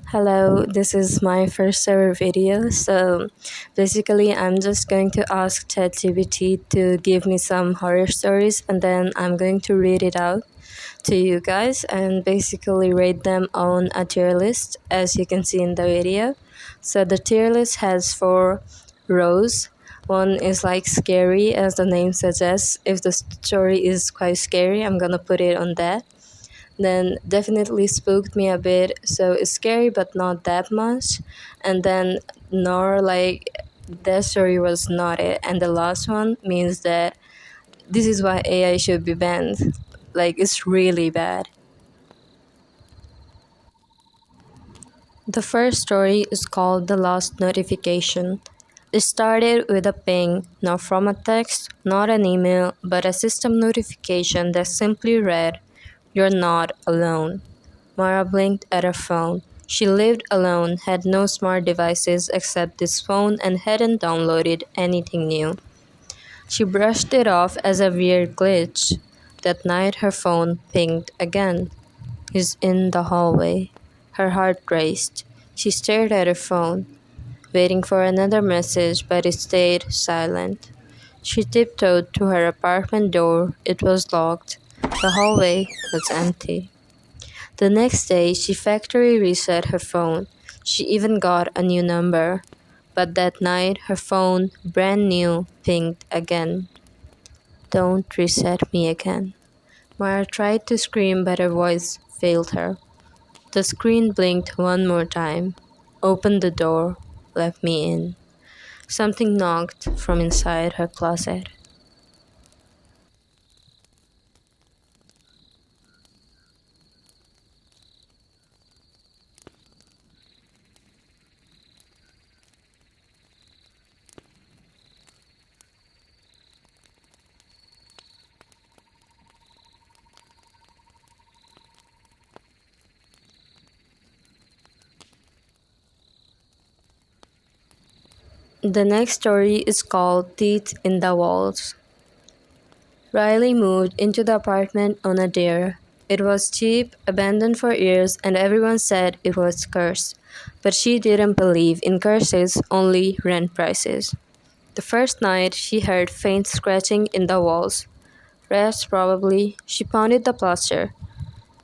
Hello, this is my first ever video. So basically, I'm just going to ask ChatGPT to give me some horror stories and then I'm going to read it out to you guys and basically rate them on a tier list as you can see in the video. So the tier list has four rows. One is like scary, as the name suggests. If the story is quite scary, I'm gonna put it on that. Then definitely spooked me a bit, so it's scary but not that much. And then nor like that story was not it. And the last one means that this is why AI should be banned. Like it's really bad. The first story is called The Lost Notification. It started with a ping, not from a text, not an email, but a system notification that simply read, "You're not alone." Mara blinked at her phone. She lived alone, had no smart devices except this phone, and hadn't downloaded anything new. She brushed it off as a weird glitch. That night her phone pinged again. He's in the hallway. Her heart raced. She stared at her phone, waiting for another message, but it stayed silent. She tiptoed to her apartment door. It was locked. The hallway was empty. The next day, she factory reset her phone. She even got a new number. But that night, her phone, brand new, pinged again. "Don't reset me again." Mara tried to scream, but her voice failed her. The screen blinked one more time. "Open the door. Let me in." Something knocked from inside her closet. The next story is called Teeth in the Walls. Riley moved into the apartment on a dare. It was cheap, abandoned for years, and everyone said it was cursed. But she didn't believe in curses, only rent prices. The first night, she heard faint scratching in the walls. Rats, probably. She pounded the plaster.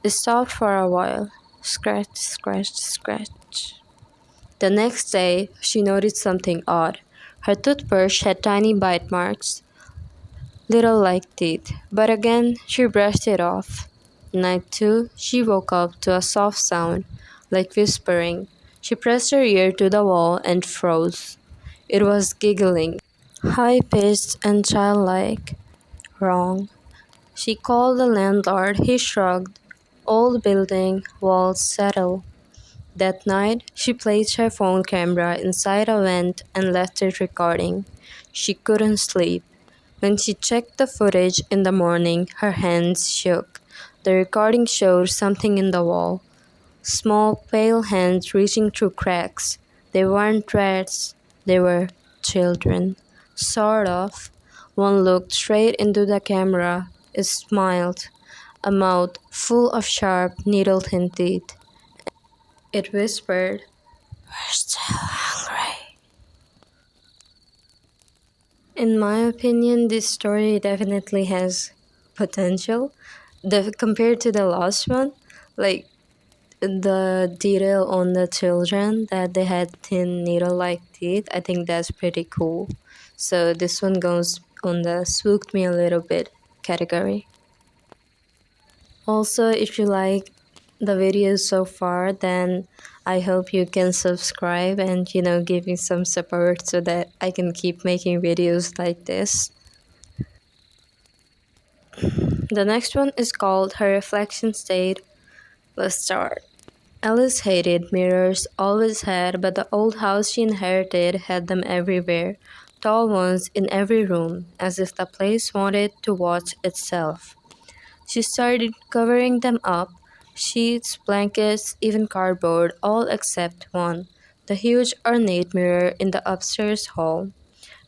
It stopped for a while. Scratch, scratch, scratch. The next day, she noticed something odd. Her toothbrush had tiny bite marks, little like teeth, but again she brushed it off. Night 2, she woke up to a soft sound, like whispering. She pressed her ear to the wall and froze. It was giggling, high pitched and childlike. Wrong. She called the landlord. He shrugged. Old building, walls settle. That night, she placed her phone camera inside a vent and left it recording. She couldn't sleep. When she checked the footage in the morning, her hands shook. The recording showed something in the wall. Small, pale hands reaching through cracks. They weren't rats, they were children. Sort of. One looked straight into the camera. It smiled, a mouth full of sharp, needle-thin teeth. It whispered, "We're still hungry." In my opinion, this story definitely has potential. Compared to the last one, like the detail on the children that they had thin needle-like teeth, I think that's pretty cool. So this one goes on the spooked me a little bit category. Also, if you like the videos so far, then I hope you can subscribe and give me some support so that I can keep making videos like this. The next one is called Her Reflection State. Let's start. Alice hated mirrors, always had, but the old house she inherited had them everywhere, tall ones in every room, as if the place wanted to watch itself. She started covering them up, sheets, blankets, even cardboard, all except one, the huge ornate mirror in the upstairs hall.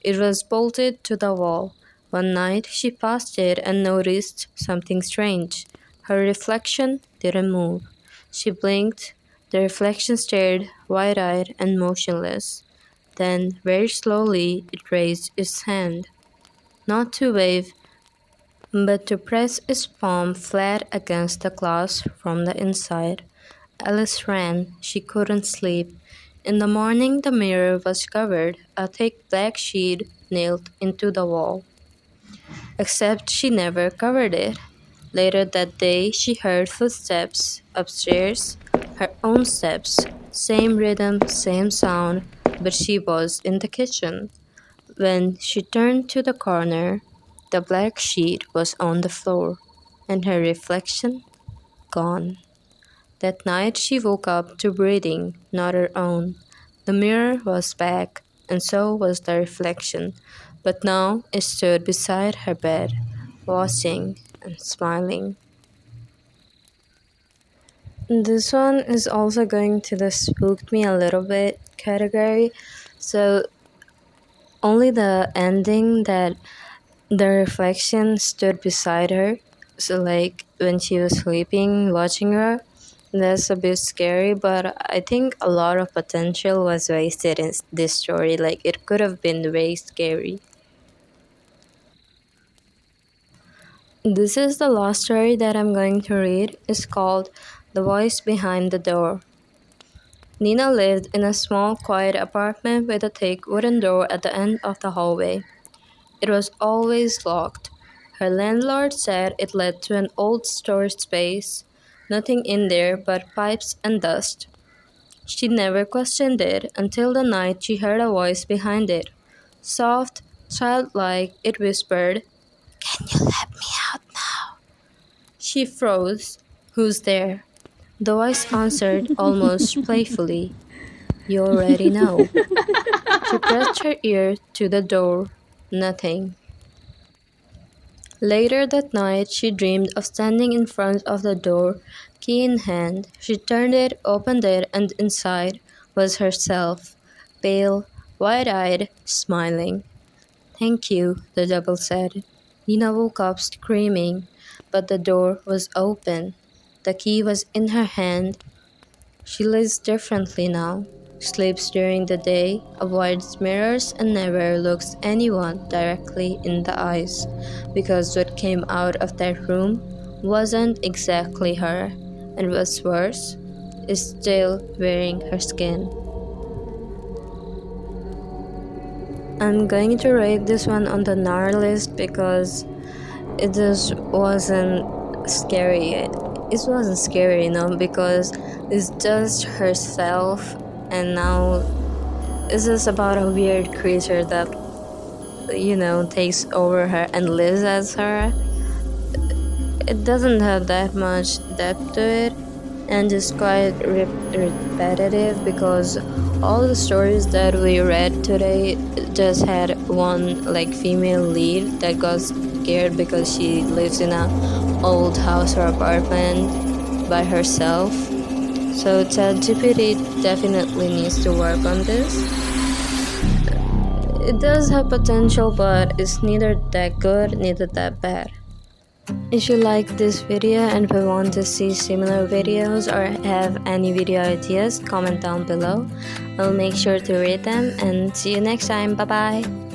It was bolted to the wall. One night she passed it and noticed something strange. Her reflection didn't move. She blinked. The reflection stared, wide-eyed and motionless. Then, very slowly, it raised its hand, not to wave, but to press its palm flat against the glass from the inside. Alice ran. She couldn't sleep. In the morning, the mirror was covered, a thick black sheet nailed into the wall. Except she never covered it. Later that day, she heard footsteps upstairs, her own steps, same rhythm, same sound, but she was in the kitchen. When she turned to the corner, the black sheet was on the floor, and her reflection gone. That night she woke up to breathing, not her own. The mirror was back, and so was the reflection, but now it stood beside her bed, watching and smiling. This one is also going to the spooked me a little bit category. So only the ending that the reflection stood beside her. So like when she was sleeping, watching her, that's a bit scary, but I think a lot of potential was wasted in this story. Like it could have been way scary. This is the last story that I'm going to read. It's called The Voice Behind the Door. Nina lived in a small, quiet apartment with a thick wooden door at the end of the hallway. It was always locked. Her landlord said it led to an old storage space, nothing in there but pipes and dust. She never questioned it until the night she heard a voice behind it. Soft, childlike, it whispered, "Can you let me out now?" She froze. "Who's there?" The voice answered almost playfully, "You already know." She pressed her ear to the door. Nothing. Later that night, she dreamed of standing in front of the door, key in hand. She turned it, opened it, and inside was herself, pale, wide-eyed, smiling. "Thank you," the double said. Nina woke up screaming, but the door was open. The key was in her hand. She lives differently now, sleeps during the day, avoids mirrors, and never looks anyone directly in the eyes, because what came out of that room wasn't exactly her, and what's worse, is still wearing her skin. I'm going to rate this one on the NAR list because it just wasn't scary. It wasn't scary, because it's just herself, and now it's just about a weird creature that, takes over her and lives as her. It doesn't have that much depth to it, and it's quite repetitive because all the stories that we read today just had one like female lead that got scared because she lives in a old house or apartment by herself. So ChatGPT definitely needs to work on this. It does have potential, but it's neither that good, neither that bad. If you like this video and if you want to see similar videos or have any video ideas, comment down below. I'll make sure to read them, and see you next time. Bye bye.